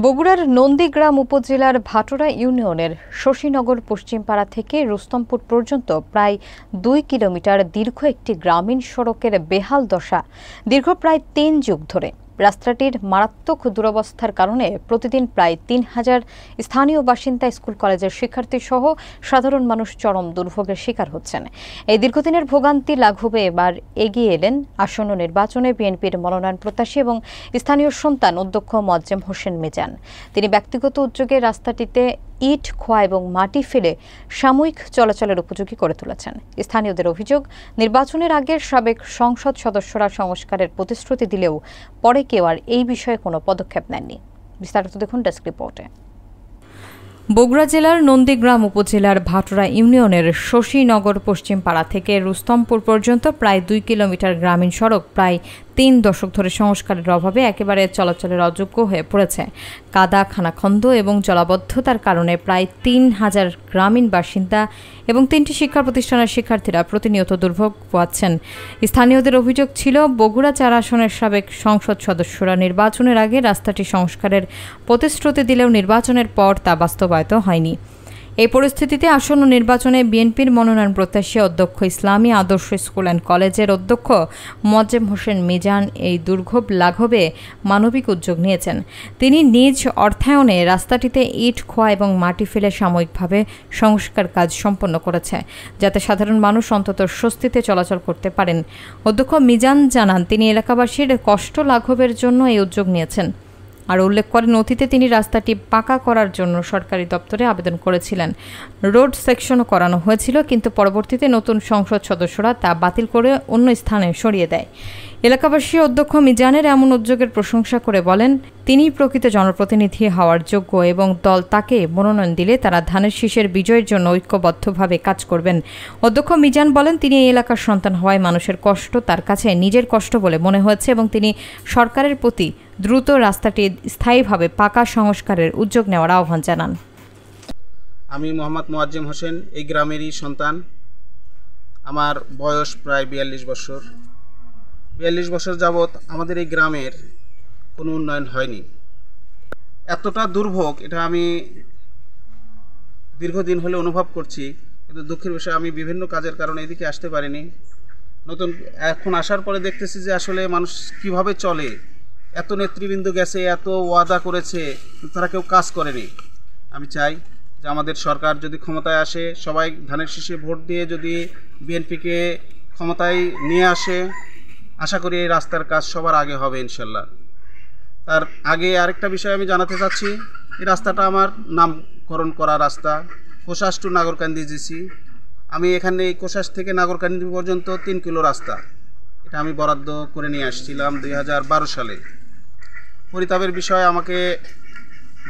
বগুড়ার নন্দীগ্রাম উপজেলার ভাটোরা ইউনিয়নের শশীনগর পশ্চিমপাড়া থেকে রুস্তমপুর পর্যন্ত প্রায় ২ কিলোমিটার দীর্ঘ একটি গ্রামীণ সড়কের বেহাল দশা দীর্ঘ প্রায় ৩ যুগ ধরে। রাস্তাটির মারাত্মক দুরবস্থার কারণে প্রতিদিন প্রায় ৩,০০০ স্থানীয় বাসিন্দা, স্কুল কলেজের শিক্ষার্থী সহ সাধারণ মানুষ চরম দুর্ভোগের শিকার হচ্ছেন। এই দীর্ঘদিনের ভোগান্তি লাঘবে এবার এগিয়ে এলেন আসন্ন নির্বাচনে বিএনপির মনোনয়ন প্রত্যাশী এবং স্থানীয় সন্তান অধ্যক্ষ মোয়াজ্জেম হোসেন মিজান। তিনি ব্যক্তিগত উদ্যোগে রাস্তাটিতে ইট, খোয়া এবং মাটি ফেলে সাময়িক চলাচলের উপযোগী করে তুলেছেন। স্থানীয়দের অভিযোগ, নির্বাচনের আগে সাবেক সংসদ সদস্যরা সংস্কারের প্রতিশ্রুতি দিলেও পরে কেউ আর এই বিষয়ে কোনো পদক্ষেপ নেননি। বিস্তারিত দেখুন ডেস্ক রিপোর্টে। বগুড়া জেলার নন্দীগ্রাম উপজেলার ভাটোরা ইউনিয়নের শশীনগর পশ্চিমপাড়া থেকে রুস্তমপুর পর্যন্ত প্রায় ২ কিলোমিটার গ্রামীণ সড়ক প্রায় ৩ দশক ধরে সংস্কারের অভাবে একেবারে চলাচলের অযোগ্য হয়ে পড়েছে। কাদা, খানাখন্দ এবং জলাবদ্ধতার কারণে প্রায় ৩,০০০ গ্রামীণ বাসিন্দা এবং ৩টি শিক্ষা প্রতিষ্ঠানের শিক্ষার্থীরা প্রতিনিয়ত দুর্ভোগ পোহাচ্ছেন। স্থানীয়দের অভিযোগ ছিল, বগুড়া ৪ আসনের সাবেক সংসদ সদস্যরা নির্বাচনের আগে রাস্তাটি সংস্কারের প্রতিশ্রুতি দিলেও নির্বাচনের পর তা বাস্তবায়িত হয়নি। এই পরিস্থিতিতে আসন্ন নির্বাচনে বিএনপির মনোনয়ন প্রত্যাশী অধ্যক্ষ ইসলামী আদর্শ স্কুল অ্যান্ড কলেজের অধ্যক্ষ মোয়াজ্জেম হোসেন মিজান এই দুর্ভোগ লাঘবে মানবিক উদ্যোগ নিয়েছেন। তিনি নিজ অর্থায়নে রাস্তাটিতে ইট, খোয়া এবং মাটি ফেলে সাময়িকভাবে সংস্কার কাজ সম্পন্ন করেছে, যাতে সাধারণ মানুষ অন্তত স্বস্তিতে চলাচল করতে পারেন। অধ্যক্ষ মিজান জানান, তিনি এলাকাবাসীর কষ্ট লাঘবের জন্য এই উদ্যোগ নিয়েছেন। আর উল্লেখ করেন, অতীতে তিনি রাস্তাটি পাকা করার জন্য সরকারি দপ্তরে আবেদন করেছিলেন। রোড সেকশনও করানো হয়েছিল, কিন্তু পরবর্তীতে নতুন সংসদ সদস্যরা তা বাতিল করে অন্য স্থানে সরিয়ে দেয়। এলাকাবাসী অধ্যক্ষ মিজানের এমন উদ্যোগের প্রশংসা করে বলেন, তিনি প্রকৃত জনপ্রতিনিধি হওয়ার যোগ্য এবং দল তাকে মনোনয়ন দিলে তারা ধানের শীষের বিজয়ের জন্য ঐক্যবদ্ধভাবে কাজ করবেন। অধ্যক্ষ মিজান বলেন, তিনি এই এলাকার সন্তান হওয়ায় মানুষের কষ্ট তার কাছে নিজের কষ্ট বলে মনে হয়েছে এবং তিনি সরকারের প্রতি দ্রুত রাস্তাটি স্থায়ীভাবে পাকা সংস্কারের উদ্যোগ নেওয়ার আহ্বান জানান। আমি মোহাম্মদ মোয়াজ্জেম হোসেন, এই গ্রামেরই সন্তান। আমার বয়স প্রায় ৪২ বছর। ৪২ বছর যাবৎ আমাদের এই গ্রামের কোনো উন্নয়ন হয়নি। এতটা দুর্ভোগ এটা আমি দীর্ঘদিন হলে অনুভব করছি, কিন্তু দুঃখের বিষয় আমি বিভিন্ন কাজের কারণে এদিকে আসতে পারিনি। এখন আসার পরে দেখতেছি যে আসলে মানুষ কিভাবে চলে। এত নেতৃবৃন্দ গেছে, এত ওয়াদা করেছে, তারা কেউ কাজ করেনি। আমি চাই যে আমাদের সরকার যদি ক্ষমতায় আসে, সবাই ধানের শীষে ভোট দিয়ে যদি বিএনপিকে ক্ষমতায় নিয়ে আসে, আশা করি এই রাস্তার কাজ সবার আগে হবে ইনশাল্লাহ। তার আগে আরেকটা বিষয় আমি জানাতে চাচ্ছি, এই রাস্তাটা আমার নামকরণ করা রাস্তা, কোষাস টু নাগরকান্দি জিসি। আমি এখানে এই কোষাস থেকে নাগরকান্দি পর্যন্ত ৩ কিলো রাস্তা, এটা আমি বরাদ্দ করে নিয়ে আসছিলাম ২০১২ সালে। পরিতাপের বিষয়, আমাকে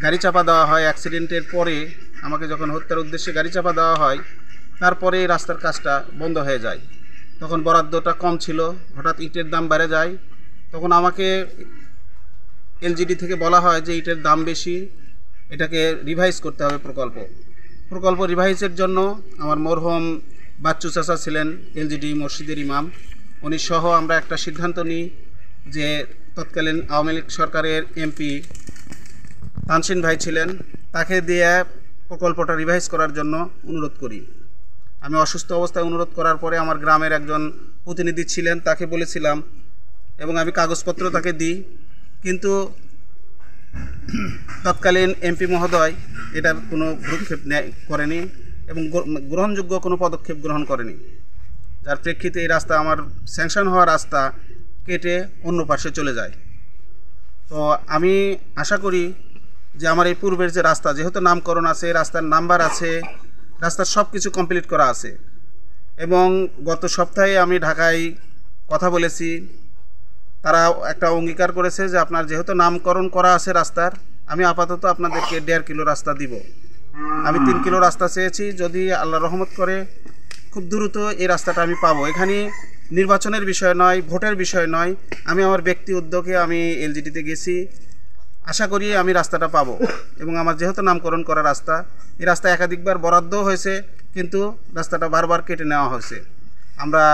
গাড়ি চাপা দেওয়া হয় অ্যাক্সিডেন্টের পরে। আমাকে যখন হত্যার উদ্দেশ্যে গাড়ি চাপা দেওয়া হয়, তারপরে এই রাস্তার কাজটা বন্ধ হয়ে যায়। তখন বরাদ্দটা কম ছিল, হঠাৎ ইটের দাম বেড়ে যায়। তখন আমাকে এলজিডি থেকে বলা হয় যে ইটের দাম বেশি, এটাকে রিভাইজ করতে হবে প্রকল্প রিভাইজের জন্য আমার মরহুম বাচ্চু চাচা ছিলেন এলজিডি মসজিদের ইমাম, উনি সহ আমরা একটা সিদ্ধান্ত নিই যে তৎকালীন আওয়ামী লীগ সরকারের এমপি তানসিন ভাই ছিলেন, তাকে দিয়ে প্রকল্পটা রিভাইজ করার জন্য অনুরোধ করি। আমি অসুস্থ অবস্থায় অনুরোধ করার পরে আমার গ্রামের একজন প্রতিনিধি ছিলেন, তাকে বলেছিলাম এবং আমি কাগজপত্র তাকে দিই, কিন্তু তৎকালীন এমপি মহোদয় এটার কোনো ভ্রুক্ষেপ করেনি এবং গ্রহণযোগ্য কোনো পদক্ষেপ গ্রহণ করেনি, যার প্রেক্ষিতে এই রাস্তা, আমার স্যাংশন হওয়া রাস্তা কেটে অন্য পাশে চলে যায়। তো আমি আশা করি যে আমার এই পূর্বের যে রাস্তা, যেহেতু নামকরণ আছে, রাস্তার নাম্বার আছে, রাস্তার সব কিছু কমপ্লিট করা আছে এবং গত সপ্তাহে আমি ঢাকায় কথা বলেছি, তারা একটা অঙ্গীকার করেছে যে আপনার যেহেতু নামকরণ করা আছে রাস্তার, আমি আপাতত আপনাদেরকে 1.5 কিলো রাস্তা দিব। আমি 3 কিলো রাস্তা চেয়েছি, যদি আল্লাহ রহমত করে খুব দ্রুত এই রাস্তাটা আমি পাবো। এখানে নির্বাচনের বিষয় নয়, ভোটের বিষয় নয়, আমি আমার ব্যক্তি উদ্যোগে আমি এলজিডিতে গেছি, আশা করি আমি রাস্তাটা পাবো। এবং আমার যেহেতু নামকরণ করা রাস্তা, এই রাস্তা একাধিকবার বরাদ্দও হয়েছে, কিন্তু রাস্তাটা বারবার কেটে নেওয়া হয়েছে। আমরা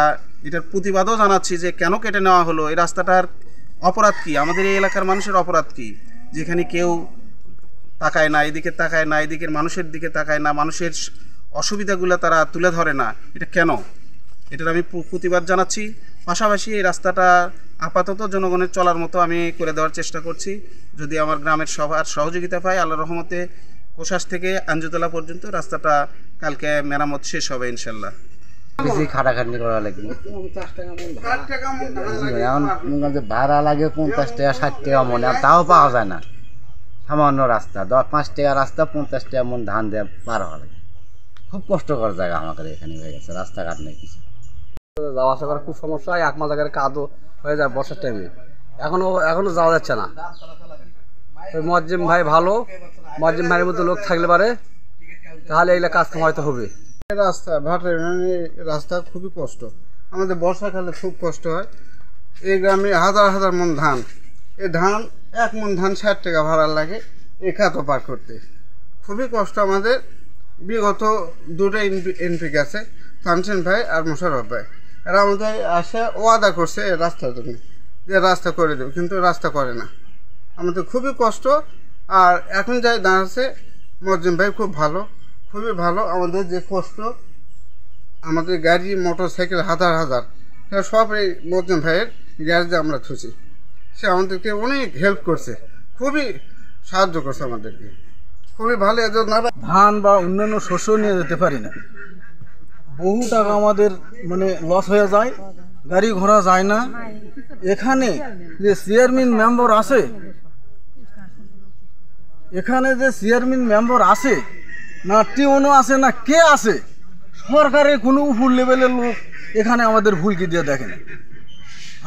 এটার প্রতিবাদও জানাচ্ছি যে কেন কেটে নেওয়া হলো, এই রাস্তাটার অপরাধ কী, আমাদের এই এলাকার মানুষের অপরাধ কী, যেখানে কেউ তাকায় না, এদিকে তাকায় না, এদিকের মানুষের দিকে তাকায় না, মানুষের অসুবিধাগুলো তারা তুলে ধরে না। এটা কেন? এটার আমি প্রতিবাদ জানাচ্ছি। পাশাপাশি এই রাস্তাটা আপাতত জনগণের চলার মতো আমি করে দেওয়ার চেষ্টা করছি। যদি আমার গ্রামের সবার সহযোগিতা পাই, আল্লাহর রহমতে কোষাস থেকে আঞ্জুতলা পর্যন্ত রাস্তাটা কালকে মেরামত শেষ হবে ইনশাল্লাহ। বেশি খাটাখাটনি করা লাগবে, এখন ভাড়া লাগে 50 টাকা 60 টাকা মনে, তাও পাওয়া যায় না। সামান্য রাস্তা 5 টাকা রাস্তা 50 টাকা মন ধান দিয়ে পার হওয়া লাগে। খুব কষ্টকর জায়গা আমাদের এখানে হয়ে গেছে, রাস্তাঘাট নেই কিছু, যাওয়া আসা করার খুব সমস্যা হয়। এক মাস আগে কাদও হয়ে যায় বর্ষার টাইমে, এখনো যাওয়া যাচ্ছে না। ওই মজ্জিম ভাই ভালো, মজ্জিম ভাইয়ের মধ্যে লোক থাকলে পারে তাহলে এগুলো কাজ হয়তো হবে। রাস্তা ভাটের রাস্তা খুবই কষ্ট, আমাদের বর্ষাকালে খুব কষ্ট হয়। এই গ্রামে হাজার হাজার মন ধান, এই ধান 1 মন ধান 60 টাকা ভাড়া লাগে এই খাতো পার করতে। খুবই কষ্ট আমাদের। বিগত 2টা এমপি গেছে, তানসিন ভাই আর মোশাররফ ভাই, এরা আমাদের আসে ওয়াদা করছে এই রাস্তার জন্য যে রাস্তা করে দেবে, কিন্তু রাস্তা করে না। আমাদের খুবই কষ্ট। আর এখন যাই দাঁড়াচ্ছে মজ্জিম ভাই খুব ভালো, খুবই ভালো। আমাদের যে কষ্ট, আমাদের গাড়ি মোটর সাইকেল হাজার হাজার, সব এই মজ্জিম ভাইয়ের গ্যারেজে আমরা থুছি। সে আমাদেরকে অনেক হেল্প করছে, খুবই সাহায্য করছে আমাদেরকে, খুবই ভালো। ধান বা অন্যান্য শস্য নিয়ে যেতে পারি না, বহু টাকা আমাদের মানে লস হয়ে যায়, গাড়ি ঘোড়া যায় না। এখানে যে চেয়ারম্যান মেম্বার আছে, না টিউনও আছে না কে আছে, সরকারের কোনো উপর লেভেলের লোক এখানে আমাদের ভুলকি দিয়ে দেখে না।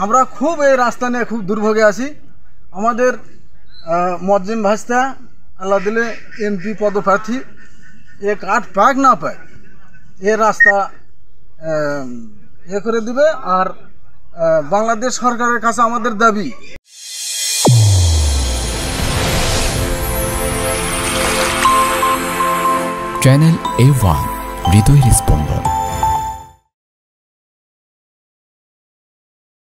আমরা খুব এই রাস্তা নিয়ে খুব দুর্ভোগে আছি। আমাদের মজ্জিম ভাস্তা আল্লাহ দিলে এমপি পদপ্রার্থী, এ কাঠ পাক না পাক এ রাস্তা করে দিবে। আর বাংলাদেশ সরকারের কাছে আমাদের দাবি, চ্যানেল A1 হৃদয়ের স্পন্দন।